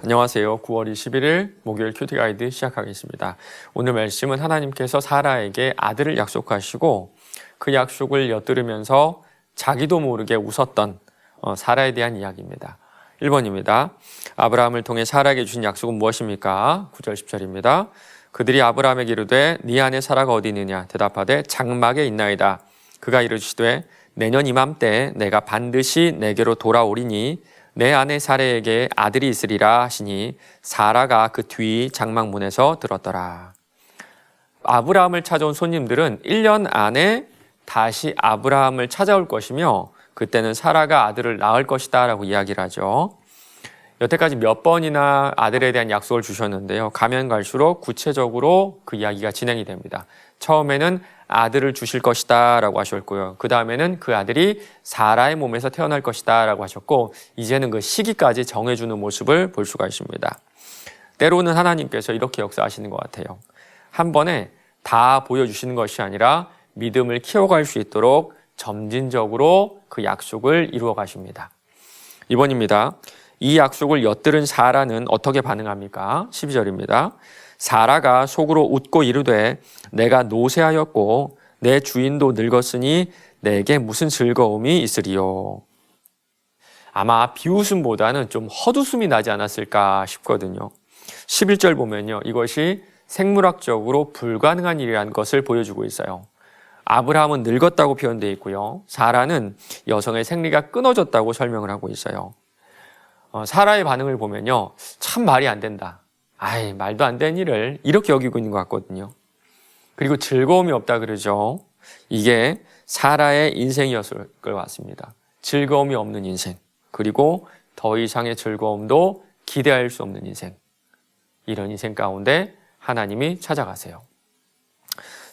안녕하세요. 9월 21일 목요일 큐티 가이드 시작하겠습니다. 오늘 말씀은 하나님께서 사라에게 아들을 약속하시고 그 약속을 엿들으면서 자기도 모르게 웃었던 사라에 대한 이야기입니다. 1번입니다. 아브라함을 통해 사라에게 주신 약속은 무엇입니까? 9절 10절입니다. 그들이 아브라함에게 이르되 네 아내 사라가 어디 있느냐? 대답하되 장막에 있나이다. 그가 이르시되 내년 이맘때 내가 반드시 내게로 돌아오리니 내 아내 사라에게 아들이 있으리라 하시니 사라가 그 뒤 장막문에서 들었더라. 아브라함을 찾아온 손님들은 1년 안에 다시 아브라함을 찾아올 것이며 그때는 사라가 아들을 낳을 것이다 라고 이야기를 하죠. 여태까지 몇 번이나 아들에 대한 약속을 주셨는데요. 가면 갈수록 구체적으로 그 이야기가 진행이 됩니다. 처음에는 아들을 주실 것이다 라고 하셨고요. 그 다음에는 그 아들이 사라의 몸에서 태어날 것이다 라고 하셨고, 이제는 그 시기까지 정해주는 모습을 볼 수가 있습니다. 때로는 하나님께서 이렇게 역사하시는 것 같아요. 한 번에 다 보여주시는 것이 아니라 믿음을 키워갈 수 있도록 점진적으로 그 약속을 이루어 가십니다. 2번입니다. 이 약속을 엿들은 사라는 어떻게 반응합니까? 12절입니다. 사라가 속으로 웃고 이르되 내가 노쇠하였고 내 주인도 늙었으니 내게 무슨 즐거움이 있으리요. 아마 비웃음보다는 좀 헛웃음이 나지 않았을까 싶거든요. 11절 보면요, 이것이 생물학적으로 불가능한 일이라는 것을 보여주고 있어요. 아브라함은 늙었다고 표현되어 있고요, 사라는 여성의 생리가 끊어졌다고 설명을 하고 있어요. 사라의 반응을 보면요, 참 말이 안 된다, 말도 안 되는 일을 이렇게 여기고 있는 것 같거든요. 그리고 즐거움이 없다 그러죠. 이게 사라의 인생이었을 것 같습니다. 즐거움이 없는 인생, 그리고 더 이상의 즐거움도 기대할 수 없는 인생, 이런 인생 가운데 하나님이 찾아가세요.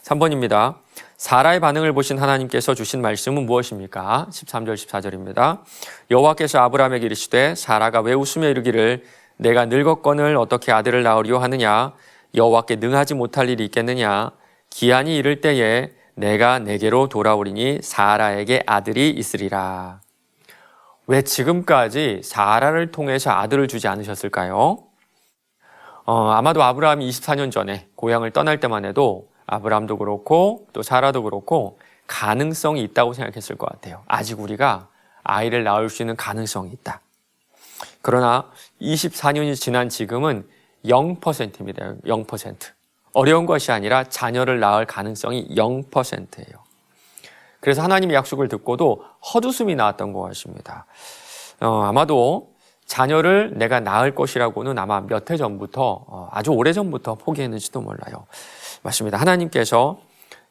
3번입니다. 사라의 반응을 보신 하나님께서 주신 말씀은 무엇입니까? 13절 14절입니다. 여호와께서 아브라함에게 이르시되 사라가 왜 웃으며 이르기를 내가 늙었거늘 어떻게 아들을 낳으리요 하느냐? 여호와께 능하지 못할 일이 있겠느냐? 기한이 이를 때에 내가 내게로 돌아오리니 사라에게 아들이 있으리라. 왜 지금까지 사라를 통해서 아들을 주지 않으셨을까요? 아마도 아브라함이 24년 전에 고향을 떠날 때만 해도 아브라함도 그렇고 또 사라도 그렇고 가능성이 있다고 생각했을 것 같아요. 아직 우리가 아이를 낳을 수 있는 가능성이 있다. 그러나 24년이 지난 지금은 0%입니다. 0%. 어려운 것이 아니라 자녀를 낳을 가능성이 0%예요. 그래서 하나님의 약속을 듣고도 헛웃음이 나왔던 것 같습니다. 아마도 자녀를 내가 낳을 것이라고는 아마 몇 해 전부터, 아주 오래전부터 포기했는지도 몰라요. 맞습니다. 하나님께서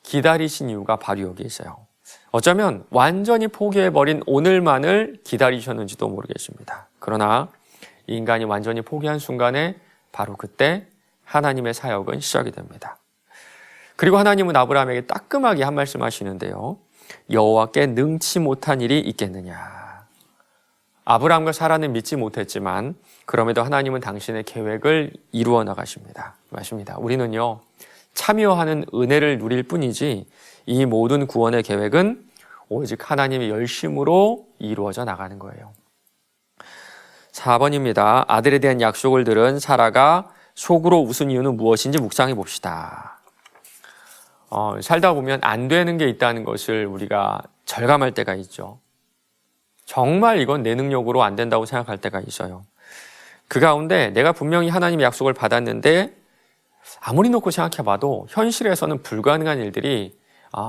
기다리신 이유가 바로 여기 있어요. 어쩌면 완전히 포기해버린 오늘만을 기다리셨는지도 모르겠습니다. 그러나 인간이 완전히 포기한 순간에 바로 그때 하나님의 사역은 시작이 됩니다. 그리고 하나님은 아브라함에게 따끔하게 한 말씀 하시는데요. 여호와께 능치 못한 일이 있겠느냐. 아브라함과 사라는 믿지 못했지만 그럼에도 하나님은 당신의 계획을 이루어 나가십니다. 맞습니다. 우리는요, 참여하는 은혜를 누릴 뿐이지 이 모든 구원의 계획은 오직 하나님의 열심으로 이루어져 나가는 거예요. 4번입니다. 아들에 대한 약속을 들은 사라가 속으로 웃은 이유는 무엇인지 묵상해 봅시다. 살다 보면 안 되는 게 있다는 것을 우리가 절감할 때가 있죠. 정말 이건 내 능력으로 안 된다고 생각할 때가 있어요. 그 가운데 내가 분명히 하나님의 약속을 받았는데 아무리 놓고 생각해봐도 현실에서는 불가능한 일들이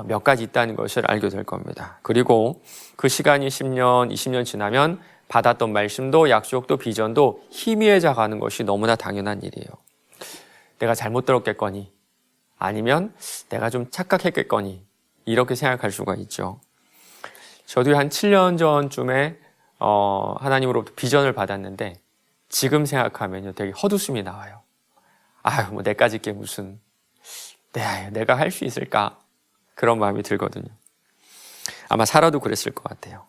몇 가지 있다는 것을 알게 될 겁니다. 그리고 그 시간이 10년, 20년 지나면 받았던 말씀도 약속도 비전도 희미해져 가는 것이 너무나 당연한 일이에요. 내가 잘못 들었겠거니, 아니면 내가 좀 착각했겠거니, 이렇게 생각할 수가 있죠. 저도 한 7년 전쯤에 하나님으로부터 비전을 받았는데 지금 생각하면요, 되게 헛웃음이 나와요. 내까짓 게 무슨, 내가 할 수 있을까? 그런 마음이 들거든요. 아마 사라도 그랬을 것 같아요.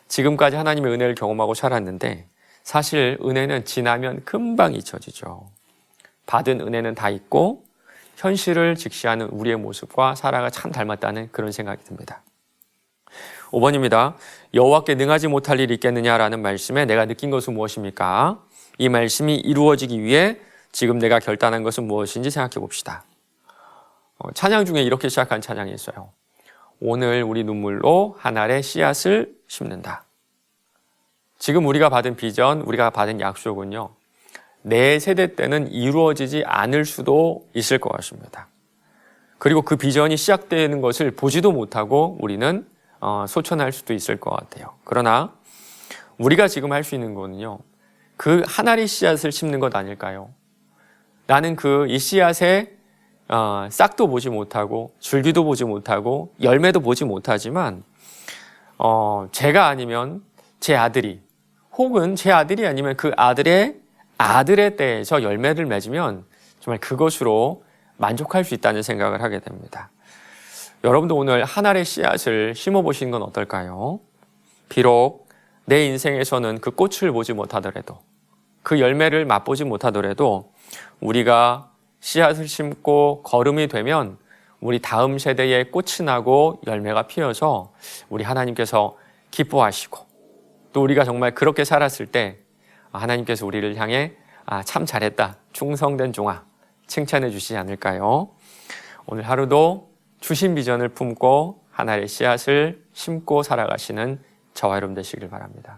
지금까지 하나님의 은혜를 경험하고 살았는데 사실 은혜는 지나면 금방 잊혀지죠. 받은 은혜는 다 있고 현실을 직시하는 우리의 모습과 사라가 참 닮았다는 그런 생각이 듭니다. 5번입니다. 여호와께 능하지 못할 일이 있겠느냐라는 말씀에 내가 느낀 것은 무엇입니까? 이 말씀이 이루어지기 위해 지금 내가 결단한 것은 무엇인지 생각해 봅시다. 찬양 중에 이렇게 시작한 찬양이 있어요. 오늘 우리 눈물로 한 알의 씨앗을 심는다. 지금 우리가 받은 비전, 우리가 받은 약속은요, 내 세대 때는 이루어지지 않을 수도 있을 것 같습니다. 그리고 그 비전이 시작되는 것을 보지도 못하고 우리는 소천할 수도 있을 것 같아요. 그러나 우리가 지금 할 수 있는 거는요, 그 한 알의 씨앗을 심는 것 아닐까요? 나는 이 씨앗에 싹도 보지 못하고 줄기도 보지 못하고 열매도 보지 못하지만 제가 아니면 제 아들이, 혹은 제 아들이 아니면 그 아들의 때에서 열매를 맺으면 정말 그것으로 만족할 수 있다는 생각을 하게 됩니다. 여러분도 오늘 한 알의 씨앗을 심어보시는 건 어떨까요? 비록 내 인생에서는 그 꽃을 보지 못하더라도, 그 열매를 맛보지 못하더라도 우리가 씨앗을 심고 거름이 되면 우리 다음 세대에 꽃이 나고 열매가 피어서 우리 하나님께서 기뻐하시고, 또 우리가 정말 그렇게 살았을 때 하나님께서 우리를 향해 참 잘했다, 충성된 종아, 칭찬해 주시지 않을까요? 오늘 하루도 주신 비전을 품고 하나의 씨앗을 심고 살아가시는 저와 여러분 되시길 바랍니다.